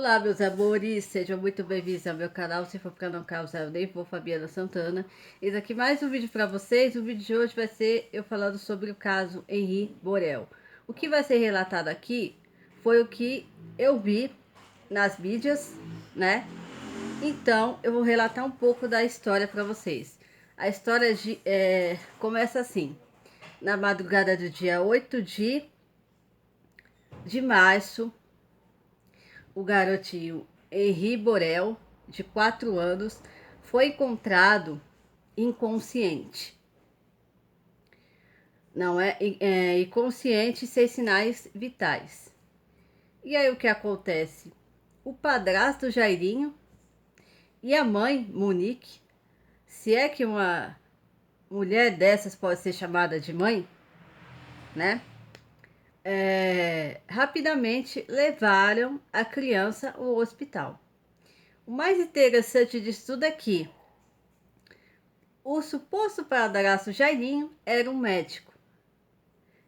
Olá, meus amores, sejam muito bem-vindos ao meu canal. Se for para não causar, eu nem vou, Fabiana Santana. Eis aqui mais um vídeo para vocês. O vídeo de hoje vai ser eu falando sobre o caso Henri Borel. O que vai ser relatado aqui foi o que eu vi nas mídias, né? Então, eu vou relatar um pouco da história para vocês. A história começa assim. Na madrugada do dia 8 de março, o garotinho Henri Borel, de 4 anos, foi encontrado inconsciente. Não inconsciente, sem sinais vitais. E aí o que acontece? O padrasto Jairinho e a mãe Monique, se é que uma mulher dessas pode ser chamada de mãe, né? Rapidamente levaram a criança ao hospital. O mais interessante disso tudo é que o suposto padrasto Jairinho era um médico.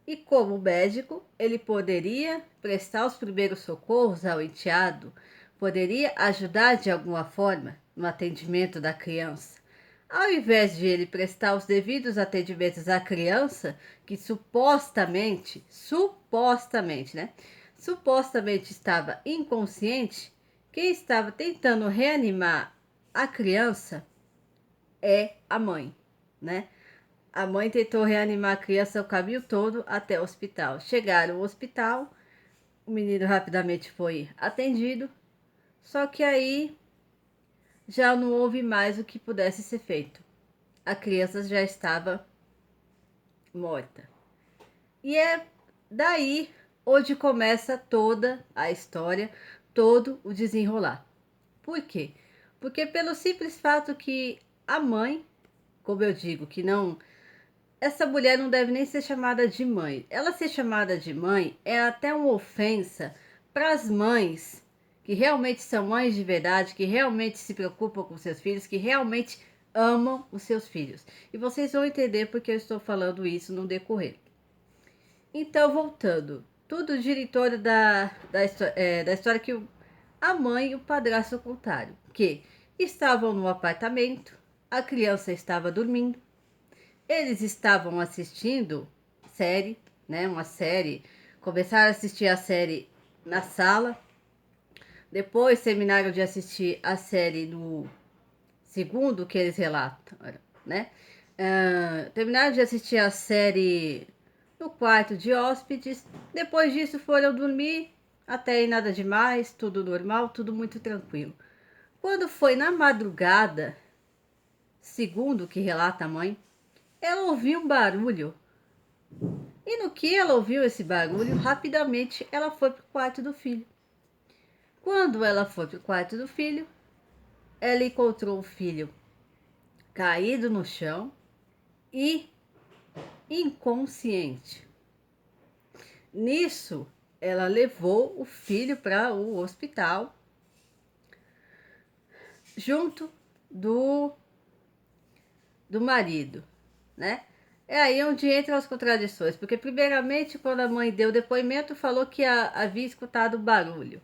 E como médico, ele poderia prestar os primeiros socorros ao enteado, poderia ajudar de alguma forma no atendimento da criança. Ao invés de ele prestar os devidos atendimentos à criança, que supostamente, né? Supostamente estava inconsciente, quem estava tentando reanimar a criança é a mãe, né? A mãe tentou reanimar a criança o caminho todo até o hospital. Chegaram ao hospital, o menino rapidamente foi atendido, só que aí já não houve mais o que pudesse ser feito. A criança já estava morta. E é daí onde começa toda a história, todo o desenrolar. Por quê? Porque pelo simples fato que a mãe, como eu digo, que não... Essa mulher não deve nem ser chamada de mãe. Ela ser chamada de mãe é até uma ofensa para as mães que realmente são mães de verdade, que realmente se preocupam com seus filhos, que realmente amam os seus filhos. E vocês vão entender porque eu estou falando isso no decorrer. Então, voltando, tudo gira em torno da história que a mãe e o padrasto contaram, que estavam no apartamento, a criança estava dormindo, eles estavam assistindo série, né? Uma série. Começaram a assistir a série na sala. Depois terminaram de assistir a série no segundo que eles relatam, né? Terminaram de assistir a série no quarto de hóspedes. Depois disso foram dormir. Até aí nada demais, tudo normal, tudo muito tranquilo. Quando foi na madrugada, segundo o que relata a mãe, ela ouviu um barulho. E no que ela ouviu esse barulho, rapidamente ela foi para o quarto do filho. Quando ela foi para o quarto do filho, ela encontrou o filho caído no chão e inconsciente. Nisso, ela levou o filho para o hospital, junto do marido, né? É aí onde entram as contradições, porque primeiramente quando a mãe deu o depoimento falou que havia escutado barulho.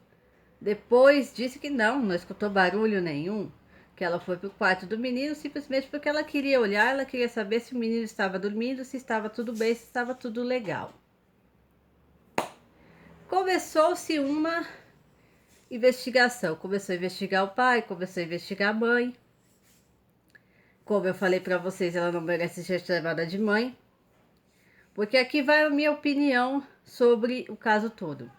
Depois disse que não escutou barulho nenhum, que ela foi para o quarto do menino simplesmente porque ela queria olhar, ela queria saber se o menino estava dormindo, se estava tudo bem, se estava tudo legal. Começou-se uma investigação, começou a investigar o pai, começou a investigar a mãe. Como eu falei para vocês, ela não merece ser chamada de mãe, porque aqui vai a minha opinião sobre o caso todo.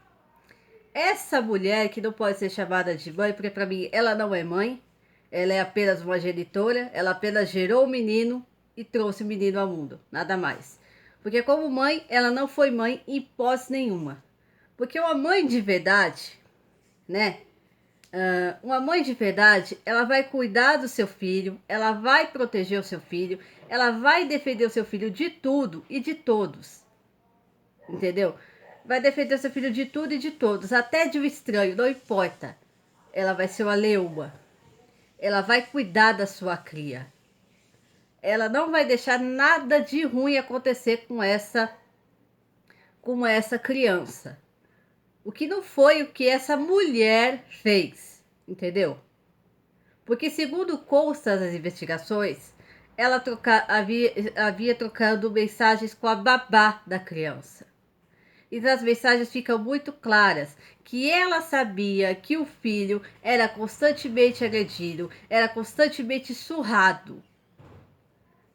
Essa mulher que não pode ser chamada de mãe, porque para mim ela não é mãe, ela é apenas uma genitora, ela apenas gerou o menino e trouxe o menino ao mundo, nada mais. Porque como mãe, ela não foi mãe em hipótese nenhuma. Porque uma mãe de verdade, né? Uma mãe de verdade, ela vai cuidar do seu filho, ela vai proteger o seu filho, ela vai defender o seu filho de tudo e de todos. Entendeu? Vai defender o seu filho de tudo e de todos, até de um estranho, não importa. Ela vai ser uma leoa. Ela vai cuidar da sua cria. Ela não vai deixar nada de ruim acontecer com essa criança. O que não foi o que essa mulher fez, entendeu? Porque, segundo consta das investigações, ela havia trocado mensagens com a babá da criança. E nas mensagens ficam muito claras que ela sabia que o filho era constantemente agredido, era constantemente surrado.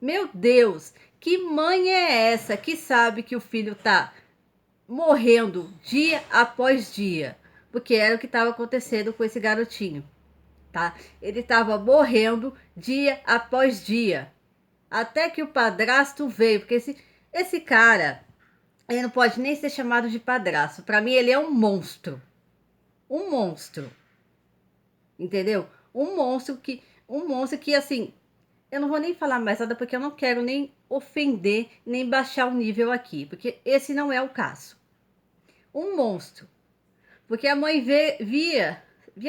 Meu Deus, que mãe é essa que sabe que o filho tá morrendo dia após dia? Porque era o que estava acontecendo com esse garotinho, tá? Ele estava morrendo dia após dia. Até que o padrasto veio, porque esse cara, ele não pode nem ser chamado de padrasto. Para mim, ele é um monstro. Um monstro. Entendeu? Um monstro que assim, eu não vou nem falar mais nada porque eu não quero nem ofender, nem baixar o nível aqui, porque esse não é o caso. Um monstro. Porque a mãe via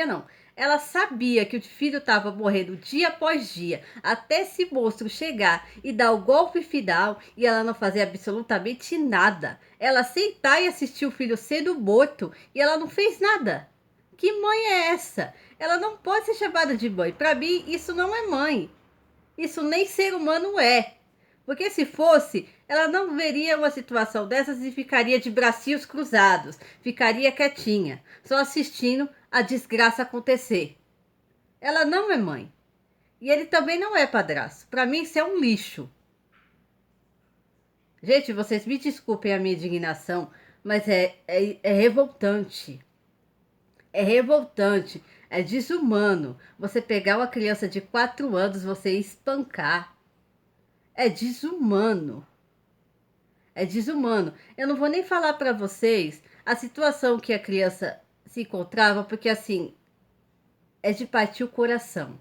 não, ela sabia que o filho estava morrendo dia após dia, até esse monstro chegar e dar o golpe final e ela não fazer absolutamente nada. Ela sentar e assistir o filho sendo morto e ela não fez nada. Que mãe é essa? Ela não pode ser chamada de mãe. Para mim, isso não é mãe. Isso nem ser humano é. Porque se fosse, ela não veria uma situação dessas e ficaria de bracinhos cruzados, ficaria quietinha, só assistindo a desgraça acontecer. Ela não é mãe. E ele também não é padrasto. Para mim, isso é um lixo. Gente, vocês me desculpem a minha indignação, mas é revoltante. É revoltante. É desumano você pegar uma criança de 4 anos, você espancar. É desumano. É desumano. Eu não vou nem falar para vocês a situação que a criança se encontrava, porque assim, é de partir o coração.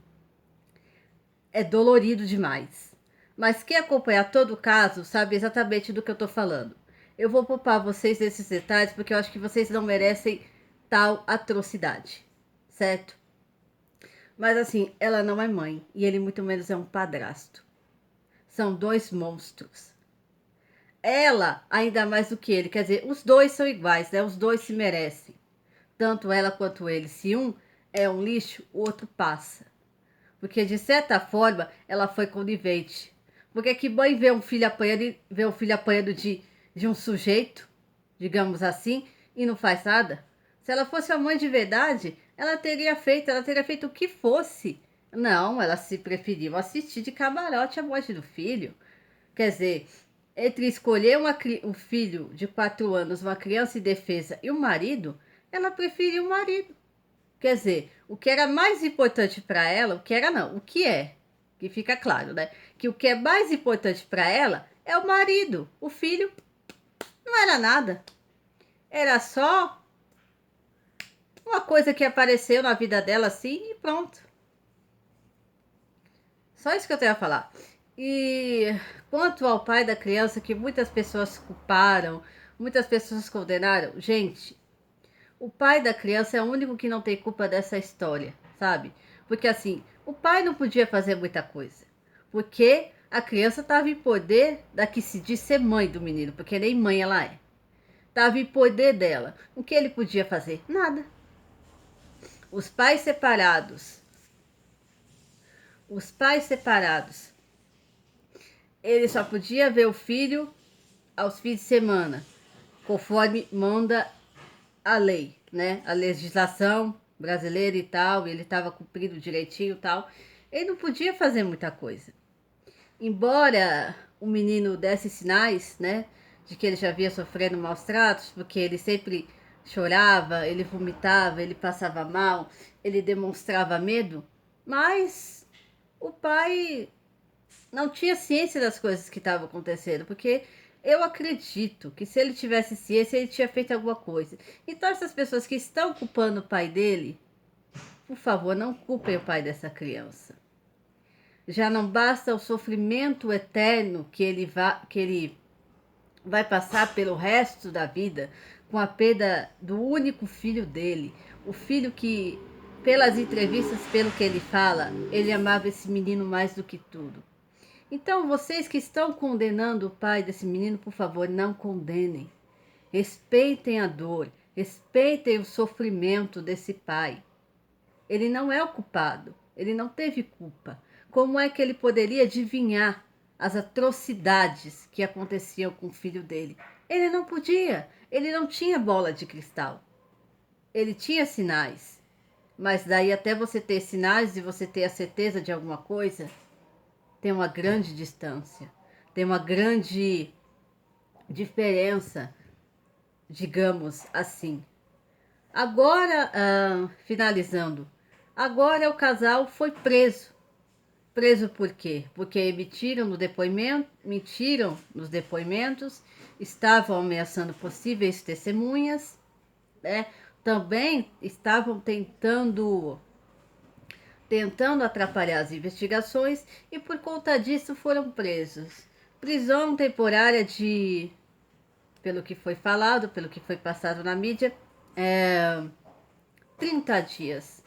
É dolorido demais. Mas quem acompanhar todo o caso sabe exatamente do que eu tô falando. Eu vou poupar vocês desses detalhes porque eu acho que vocês não merecem tal atrocidade, certo? Mas assim, ela não é mãe e ele muito menos é um padrasto. São dois monstros. Ela, ainda mais do que ele, quer dizer, os dois são iguais, né? Os dois se merecem. Tanto ela quanto ele. Se um é um lixo, o outro passa. Porque, de certa forma, ela foi conivente. Porque que mãe vê um filho apanhando de um sujeito, digamos assim, e não faz nada? Se ela fosse a mãe de verdade, ela teria feito o que fosse. Não, ela se preferiu assistir de camarote a morte do filho. Quer dizer, entre escolher um filho de 4 anos, uma criança indefesa e um marido, ela preferiu o marido. Quer dizer, o que era mais importante para ela, o que era não, o que é, que fica claro, né? Que o que é mais importante para ela é o marido. O filho não era nada. Era só uma coisa que apareceu na vida dela assim e pronto. Só isso que eu tenho a falar. E quanto ao pai da criança, que muitas pessoas culparam, muitas pessoas condenaram, gente, o pai da criança é o único que não tem culpa dessa história, sabe? Porque assim, o pai não podia fazer muita coisa. Porque a criança estava em poder da que se diz ser mãe do menino, porque nem mãe ela é. Estava em poder dela. O que ele podia fazer? Nada. Os pais separados. Os pais separados. Ele só podia ver o filho aos fins de semana, conforme manda a lei, né? A legislação brasileira e tal, ele estava cumprindo direitinho e tal. Ele não podia fazer muita coisa. Embora o menino desse sinais, né, de que ele já havia sofrendo maus tratos, porque ele sempre chorava, ele vomitava, ele passava mal, ele demonstrava medo, mas o pai não tinha ciência das coisas que estavam acontecendo, porque eu acredito que se ele tivesse ciência, ele tinha feito alguma coisa. Então, essas pessoas que estão culpando o pai dele, por favor, não culpem o pai dessa criança. Já não basta o sofrimento eterno que ele vai passar pelo resto da vida com a perda do único filho dele. O filho que, pelas entrevistas, pelo que ele fala, ele amava esse menino mais do que tudo. Então, vocês que estão condenando o pai desse menino, por favor, não condenem. Respeitem a dor, Respeitem o sofrimento desse pai. Ele não é o culpado, ele não teve culpa. Como é que ele poderia adivinhar as atrocidades que aconteciam com o filho dele? Ele não podia, ele não tinha bola de cristal. Ele tinha sinais, mas daí até você ter sinais e você ter a certeza de alguma coisa, tem uma grande distância, tem uma grande diferença, digamos assim. Agora, finalizando, agora o casal foi preso. Preso por quê? Porque mentiram nos depoimentos, estavam ameaçando possíveis testemunhas, né? Também estavam tentando atrapalhar as investigações e por conta disso foram presos. Prisão temporária de, pelo que foi falado, pelo que foi passado na mídia, 30 dias.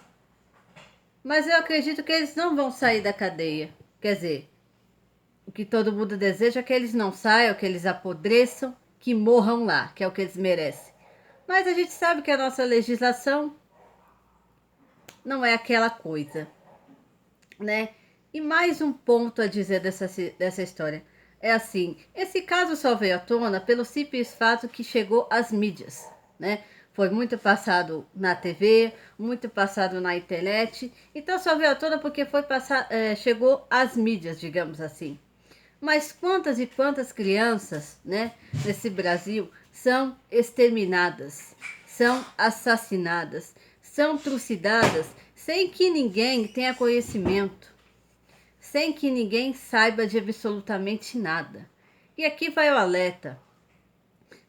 Mas eu acredito que eles não vão sair da cadeia. Quer dizer, o que todo mundo deseja é que eles não saiam, que eles apodreçam, que morram lá, que é o que eles merecem. Mas a gente sabe que a nossa legislação não é aquela coisa, né? E mais um ponto a dizer dessa história. É assim, esse caso só veio à tona pelo simples fato que chegou às mídias, né? Foi muito passado na TV, muito passado na internet. Então só veio à tona porque chegou às mídias, digamos assim. Mas quantas e quantas crianças, né, nesse Brasil são exterminadas, são assassinadas, são trucidadas sem que ninguém tenha conhecimento, sem que ninguém saiba de absolutamente nada. E aqui vai o alerta,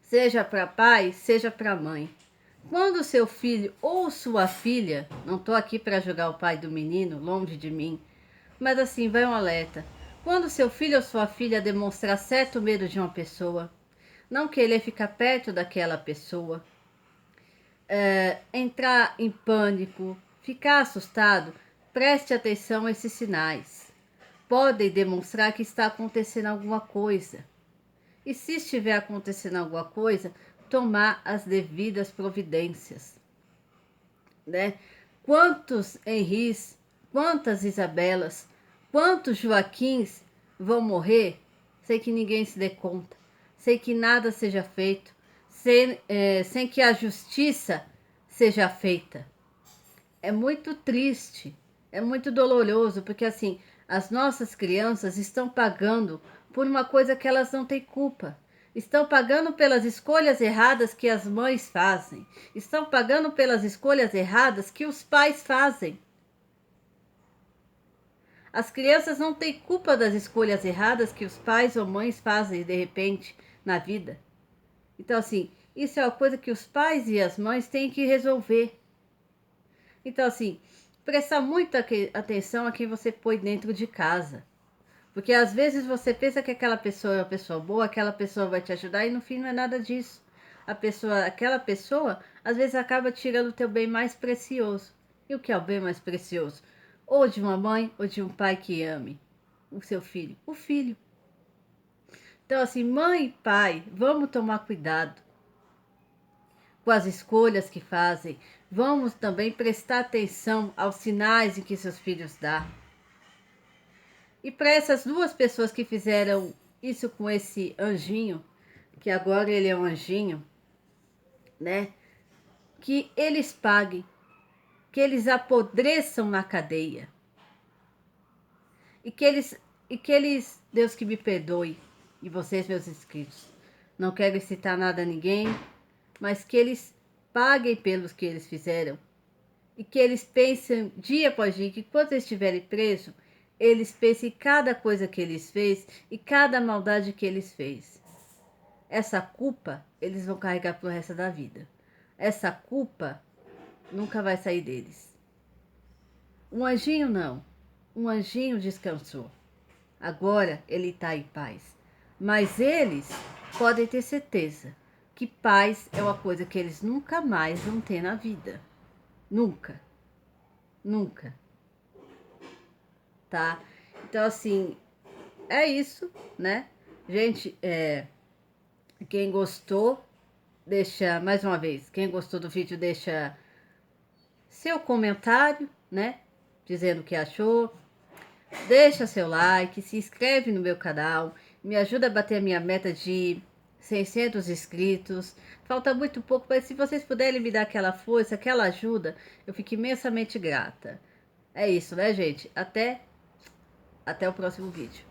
seja para pai, seja para mãe. Quando seu filho ou sua filha, não estou aqui para julgar o pai do menino, longe de mim, mas assim, vai um alerta. Quando seu filho ou sua filha demonstrar certo medo de uma pessoa, não querer ficar perto daquela pessoa, entrar em pânico, ficar assustado, preste atenção a esses sinais. Podem demonstrar que está acontecendo alguma coisa. E se estiver acontecendo alguma coisa, tomar as devidas providências, né? Quantos Henris, quantas Isabelas, quantos Joaquins vão morrer sem que ninguém se dê conta, sem que nada seja feito, sem que a justiça seja feita. É muito triste, é muito doloroso, porque assim, as nossas crianças estão pagando por uma coisa que elas não têm culpa. Estão pagando pelas escolhas erradas que as mães fazem. Estão pagando pelas escolhas erradas que os pais fazem. As crianças não têm culpa das escolhas erradas que os pais ou mães fazem de repente na vida. Então, assim, isso é uma coisa que os pais e as mães têm que resolver. Então, assim, prestar muita atenção a quem você põe dentro de casa. Porque às vezes você pensa que aquela pessoa é uma pessoa boa, aquela pessoa vai te ajudar e no fim não é nada disso. Aquela pessoa, às vezes acaba tirando o teu bem mais precioso. E o que é o bem mais precioso? Ou de uma mãe ou de um pai que ame o seu filho. O filho. Então assim, mãe e pai, vamos tomar cuidado com as escolhas que fazem. Vamos também prestar atenção aos sinais em que seus filhos dão. E para essas duas pessoas que fizeram isso com esse anjinho, que agora ele é um anjinho, né? Que eles paguem, que eles apodreçam na cadeia. E que eles, Deus que me perdoe, e vocês, meus inscritos, não quero citar nada a ninguém, mas que eles paguem pelos que eles fizeram. E que eles pensem dia após dia, que quando eles estiverem presos, eles pensem em cada coisa que eles fez e cada maldade que eles fez. Essa culpa eles vão carregar pro resto da vida. Essa culpa nunca vai sair deles. Um anjinho não. Um anjinho descansou. Agora ele está em paz. Mas eles podem ter certeza que paz é uma coisa que eles nunca mais vão ter na vida. Nunca. Nunca. Tá? Então, assim, é isso, né? Gente, quem gostou deixa, mais uma vez, quem gostou do vídeo, deixa seu comentário, né? Dizendo o que achou. Deixa seu like, se inscreve no meu canal, me ajuda a bater a minha meta de 600 inscritos. Falta muito pouco, mas se vocês puderem me dar aquela força, aquela ajuda, eu fico imensamente grata. É isso, né, gente? Até o próximo vídeo.